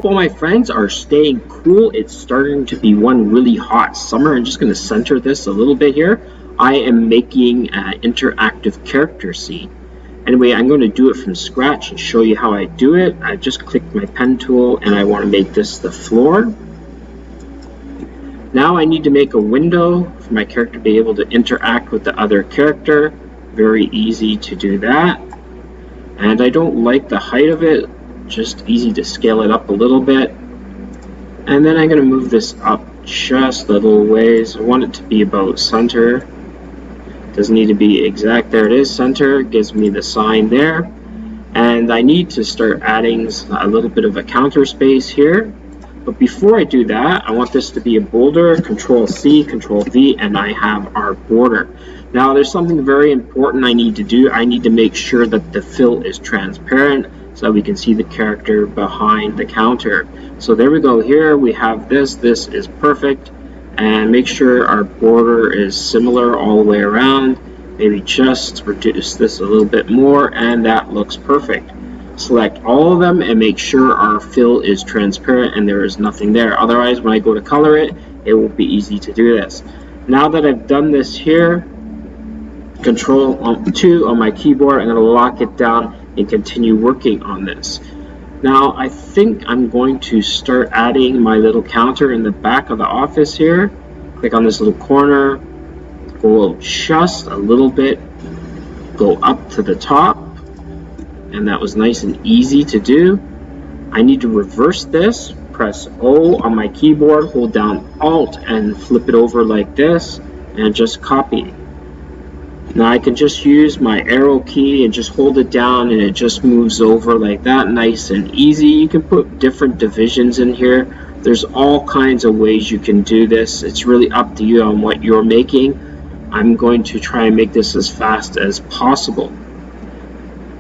All my friends are staying cool. It's starting to be one really hot summer. I'm just going to center this a little bit here. I am making an interactive character scene. Anyway, I'm going to do it from scratch and show you how I do it. I just clicked my pen tool and I want to make this the floor. Now I need to make a window for my character to be able to interact with the other character. Very easy to do that. And I don't like the height of it. Just easy to scale it up a little bit. And then I'm going to move this up just a little ways. I want it to be about center. Doesn't need to be exact. There it is, center. Gives me the sign there. And I need to start adding a little bit of a counter space here. But before I do that, I want this to be a boulder. Control C, Control V, and I have our border. Now there's something very important I need to do. I need to make sure that the fill is transparent, so that we can see the character behind the counter. So there we go. Here we have this. This is perfect. And make sure our border is similar all the way around. Maybe just reduce this a little bit more, and that looks perfect. Select all of them and make sure our fill is transparent and there is nothing there. Otherwise, when I go to color it, it will be easy to do this. Now that I've done this here, Control 2 on my keyboard, I'm going to lock it down and continue working on this. Now I think I'm going to start adding my little counter in the back of the office here. Click on this little corner, go just a little bit, go up to the top, and that was nice and easy to do. I need to reverse this. Press O on my keyboard, hold down Alt and flip it over like this, and just copy. Now I can just use my arrow key and just hold it down and it just moves over like that, nice and easy. You can put different divisions in here. There's all kinds of ways you can do this. It's really up to you on what you're making. I'm going to try and make this as fast as possible.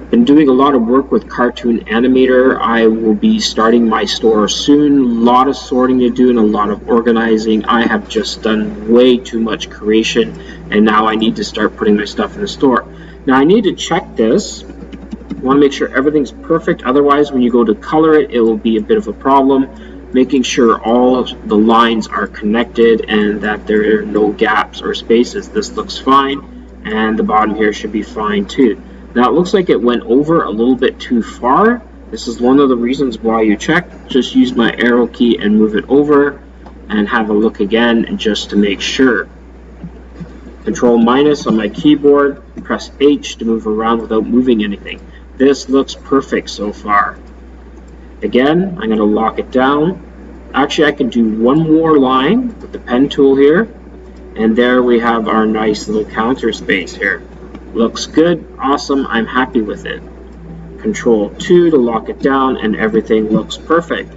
Been doing a lot of work with Cartoon Animator. I will be starting my store soon. A lot of sorting to do and a lot of organizing. I have just done way too much creation, and now I need to start putting my stuff in the store. Now I need to check this. I want to make sure everything's perfect. Otherwise, when you go to color it, it will be a bit of a problem. Making sure all the lines are connected and that there are no gaps or spaces. This looks fine, and the bottom here should be fine too. Now it looks like it went over a little bit too far. This is one of the reasons why you check. Just use my arrow key and move it over and have a look again just to make sure. Control minus on my keyboard, press H to move around without moving anything. This looks perfect so far. Again, I'm going to lock it down. Actually, I can do one more line with the pen tool here, and there we have our nice little counter space here. Looks good, awesome, I'm happy with it. Control 2 to lock it down, and everything looks perfect.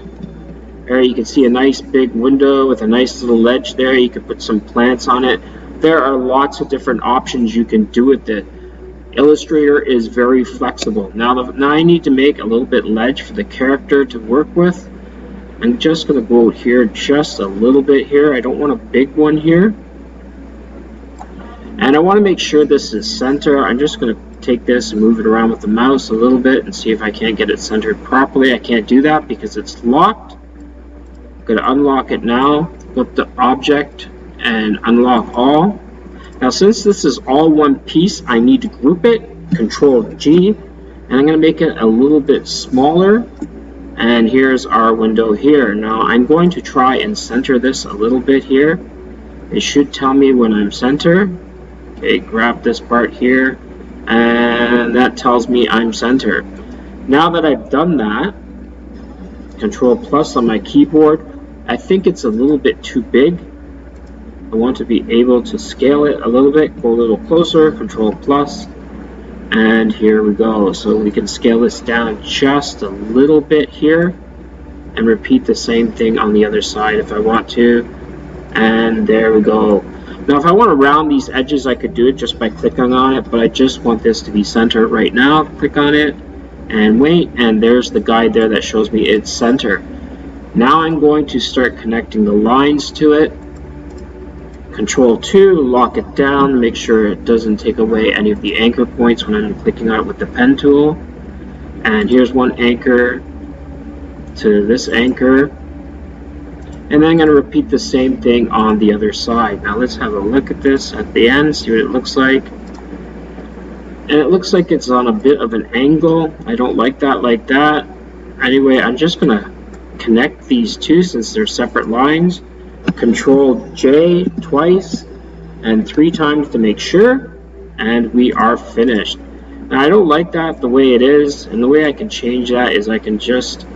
There you can see a nice big window with a nice little ledge there. You can put some plants on it. There are lots of different options you can do with it. Illustrator is very flexible. Now I need to make a little bit ledge for the character to work with. I'm just going to go here just a little bit here. I don't want a big one here. And I want to make sure this is center. I'm just going to take this and move it around with the mouse a little bit and see if I can't get it centered properly. I can't do that because it's locked. I'm going to unlock it now. Flip the object and unlock all. Now since this is all one piece, I need to group it. Control G. And I'm going to make it a little bit smaller. And here's our window here. Now I'm going to try and center this a little bit here. It should tell me when I'm center. Okay, grab this part here, and that tells me I'm centered. Now that I've done that, Control plus on my keyboard, I think it's a little bit too big. I want to be able to scale it a little bit, go a little closer, Control plus, and here we go. So we can scale this down just a little bit here, and repeat the same thing on the other side if I want to, and there we go. Now if I want to round these edges, I could do it just by clicking on it, but I just want this to be centered right now. Click on it and wait, and there's the guide there that shows me it's center. Now I'm going to start connecting the lines to it. Control 2, lock it down, make sure it doesn't take away any of the anchor points when I'm clicking on it with the pen tool. And here's one anchor. to this anchor. And then I'm going to repeat the same thing on the other side. Now let's have a look at this at the end, see what it looks like. And it looks like it's on a bit of an angle. I don't like that like that. Anyway, I'm just going to connect these two since they're separate lines. Control J twice and 3 times to make sure, and we are finished. Now I don't like that the way it is, and the way I can change that is I can just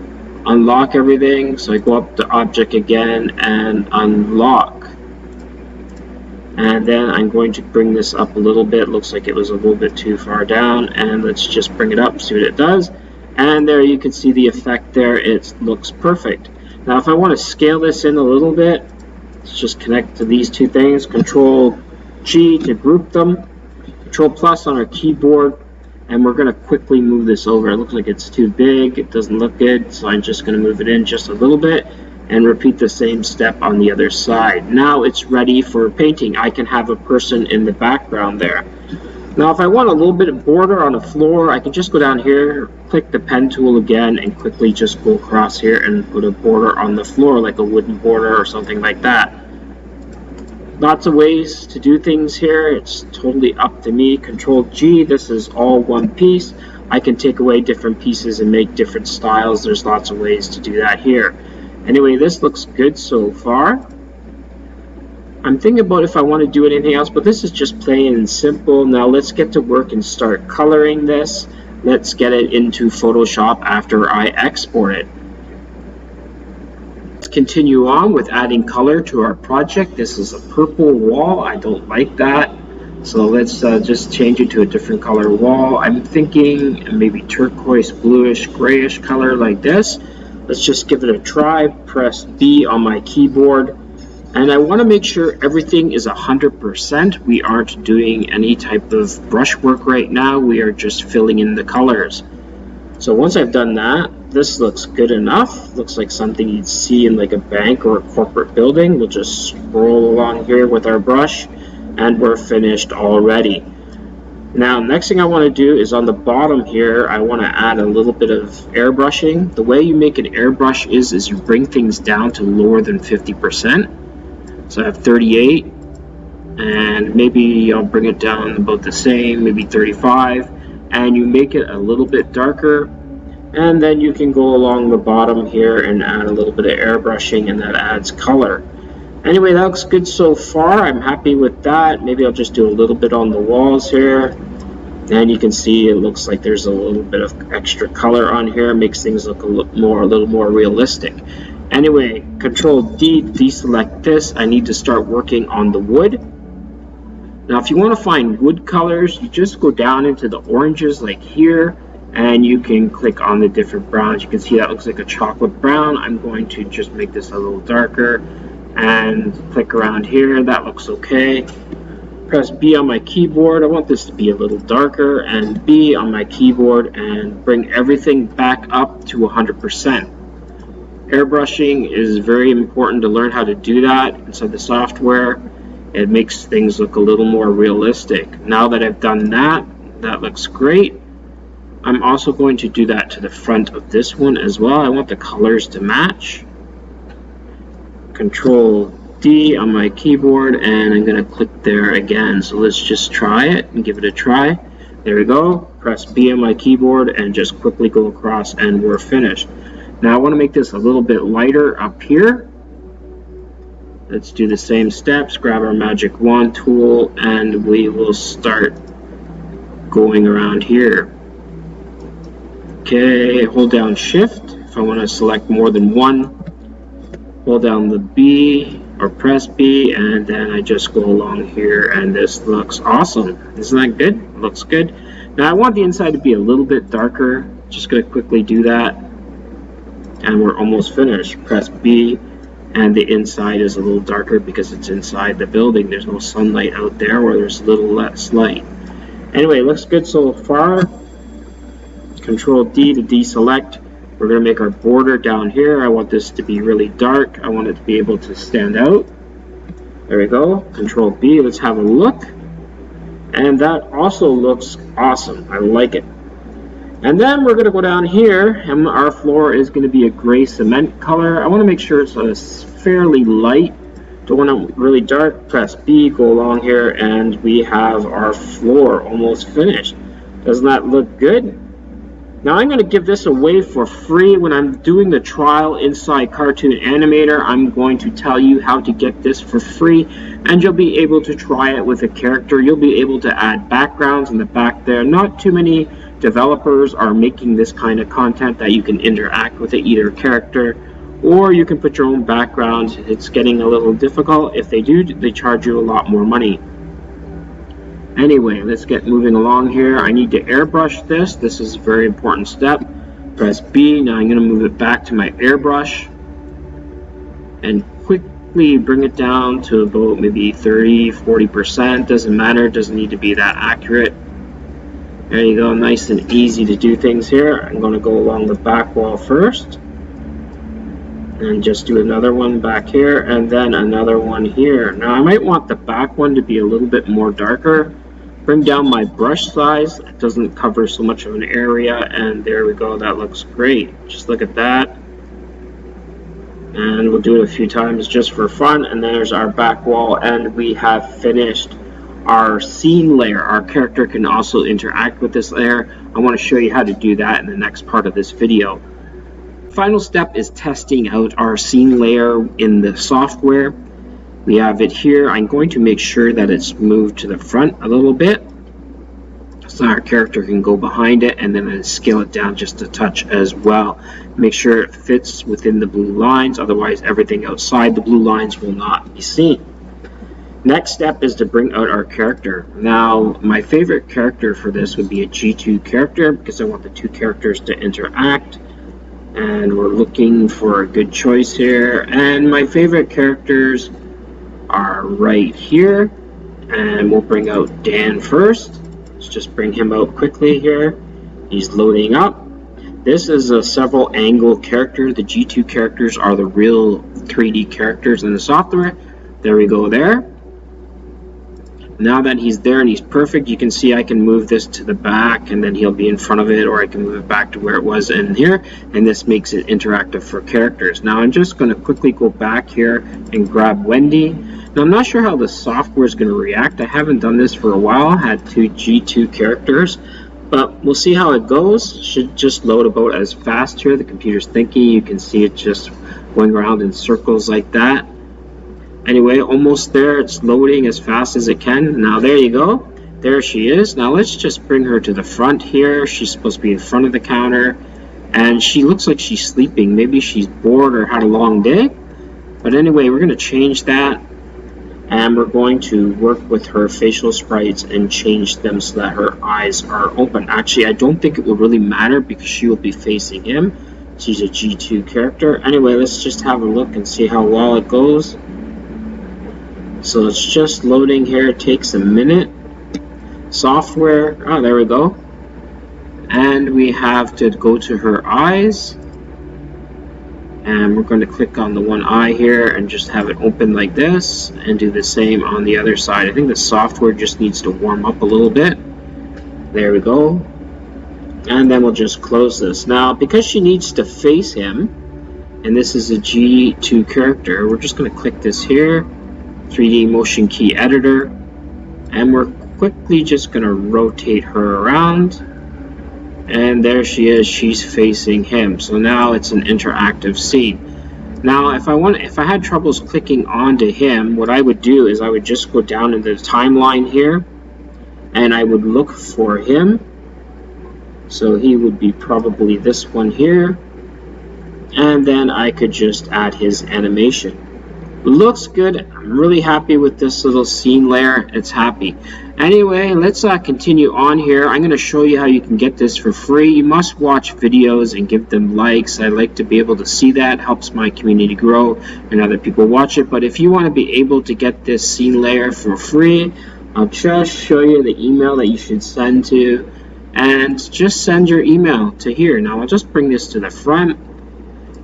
unlock everything. So I go up to object again and unlock, and then I'm going to bring this up a little bit. Looks like it was a little bit too far down, and let's just bring it up, see what it does. And there you can see the effect there. It looks perfect. Now if I want to scale this in a little bit, let's just connect to these two things. Control G to group them, Control plus on our keyboard, and we're going to quickly move this over. It looks like it's too big, it doesn't look good, so I'm just going to move it in just a little bit and repeat the same step on the other side. Now it's ready for painting. I can have a person in the background there. Now if I want a little bit of border on the floor, I can just go down here, click the pen tool again, and quickly just go across here and put a border on the floor, like a wooden border or something like that. Lots of ways to do things here. It's totally up to me. Control G, this is all one piece. I can take away different pieces and make different styles. There's lots of ways to do that here. Anyway, this looks good so far. I'm thinking about if I want to do anything else, but this is just plain and simple. Now let's get to work and start coloring this. Let's get it into Photoshop after I export it. Let's continue on with adding color to our project. This is a purple wall. I don't like that. So let's just change it to a different color wall. I'm thinking maybe turquoise, bluish, grayish color like this. Let's just give it a try. Press B on my keyboard. And I want to make sure everything is 100%. We aren't doing any type of brush work right now. We are just filling in the colors. So once I've done that, this looks good enough. Looks like something you'd see in like a bank or a corporate building. We'll just scroll along here with our brush, and we're finished already. Now, next thing I want to do is on the bottom here, I want to add a little bit of airbrushing. The way you make an airbrush is you bring things down to lower than 50%. So I have 38, and maybe I'll bring it down about the same, maybe 35, and you make it a little bit darker. And then you can go along the bottom here and add a little bit of airbrushing, and that adds color. Anyway, that looks good so far. I'm happy with that. Maybe I'll just do a little bit on the walls here. And you can see it looks like there's a little bit of extra color on here. It makes things look a little more realistic. Anyway, Control D to deselect this. I need to start working on the wood. Now, if you want to find wood colors, you just go down into the oranges like here, and you can click on the different browns. You can see that looks like a chocolate brown. I'm going to just make this a little darker and click around here. That looks okay. Press B on my keyboard. I want this to be a little darker, and B on my keyboard, and bring everything back up to 100%. Airbrushing is very important to learn how to do that inside the software. It makes things look a little more realistic. Now that I've done that, that looks great. I'm also going to do that to the front of this one as well. I want the colors to match. Control D on my keyboard, and I'm going to click there again. So let's just try it and give it a try. There we go. Press B on my keyboard and just quickly go across, and we're finished. Now I want to make this a little bit lighter up here. Let's do the same steps. Grab our magic wand tool, and we will start going around here. Okay, hold down Shift if I want to select more than one. Hold down the B or press B, and then I just go along here, and this looks awesome. Isn't that good? Looks good. Now I want the inside to be a little bit darker. Just going to quickly do that, and we're almost finished. Press B, and the inside is a little darker because it's inside the building. There's no sunlight out there, or there's a little less light. Anyway, looks good so far. Control D to deselect. We're going to make our border down here. I want this to be really dark. I want it to be able to stand out. There we go. Control B. Let's have a look. And that also looks awesome. I like it. And then we're going to go down here, and our floor is going to be a gray cement color. I want to make sure it's fairly light. Don't want it really dark. Press B, go along here, and we have our floor almost finished. Doesn't that look good? Now I'm going to give this away for free. When I'm doing the trial inside Cartoon Animator, I'm going to tell you how to get this for free, and you'll be able to try it with a character. You'll be able to add backgrounds in the back there. Not too many developers are making this kind of content that you can interact with it, either character or you can put your own background. It's getting a little difficult. If they do, they charge you a lot more money. Anyway, let's get moving along here. I need to airbrush this. This is a very important step. Press B. Now I'm going to move it back to my airbrush and quickly bring it down to about maybe 30-40%. Doesn't matter. Doesn't need to be that accurate. There you go. Nice and easy to do things here. I'm going to go along the back wall first and just do another one back here and then another one here. Now I might want the back one to be a little bit more darker. Bring down my brush size. It doesn't cover so much of an area, and there we go. That looks great. Just look at that. And we'll do it a few times just for fun. And there's our back wall, and we have finished our scene layer. Our character can also interact with this layer. I want to show you how to do that in the next part of this video. Final step is testing out our scene layer in the software. We have it here. I'm going to make sure that it's moved to the front a little bit so our character can go behind it, and then scale it down just a touch as well. Make sure it fits within the blue lines, otherwise everything outside the blue lines will not be seen. Next step is to bring out our character. Now my favorite character for this would be a G2 character because I want the two characters to interact. And we're looking for a good choice here, and my favorite characters are right here, and we'll bring out Dan first. Let's just bring him out quickly here. He's loading up. This is a several angle character. The G2 characters are the real 3D characters in the software. There we go there. Now that he's there and he's perfect, you can see I can move this to the back and then he'll be in front of it, or I can move it back to where it was in here, and this makes it interactive for characters. Now I'm just going to quickly go back here and grab Wendy. Now I'm not sure how the software is going to react. I haven't done this for a while. I had two G2 characters, but we'll see how it goes. It should just load about as fast here. The computer's thinking. You can see it just going around in circles like that. Anyway, almost there. It's loading as fast as it can. Now there you go. There she is. Now let's just bring her to the front here. She's supposed to be in front of the counter, and she looks like she's sleeping. Maybe she's bored or had a long day. But anyway, we're going to change that, and we're going to work with her facial sprites and change them so that her eyes are open. Actually, I don't think it will really matter because she will be facing him. She's a G2 character. Anyway, let's just have a look and see how well it goes. So it's just loading here. It takes a minute. Software. Oh, there we go. And we have to go to her eyes. And we're going to click on the one eye here and just have it open like this. And do the same on the other side. I think the software just needs to warm up a little bit. There we go. And then we'll just close this. Now, because she needs to face him, and this is a G2 character, we're just going to click this here. 3D motion key editor, and we're quickly just going to rotate her around, and there she is. She's facing him. So now it's an interactive scene. Now if I had troubles clicking onto him, what I would do is I would just go down into the timeline here and I would look for him. So he would be probably this one here, and then I could just add his animation. Looks good. I'm really happy with this little scene layer. It's happy. Anyway, let's continue on here. I'm going to show you how you can get this for free. You must watch videos and give them likes. I like to be able to see that. Helps my community grow and other people watch it. But if you want to be able to get this scene layer for free, I'll just show you the email that you should send to, and just send your email to here. Now I'll just bring this to the front.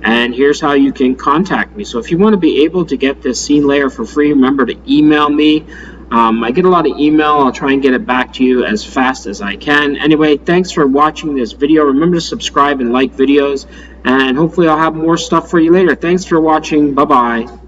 And here's how you can contact me. So if you want to be able to get this scene layer for free, remember to email me. I get a lot of email. I'll try and get it back to you as fast as I can. Anyway, thanks for watching this video. Remember to subscribe and like videos, and hopefully I'll have more stuff for you later. Thanks for watching. Bye-bye.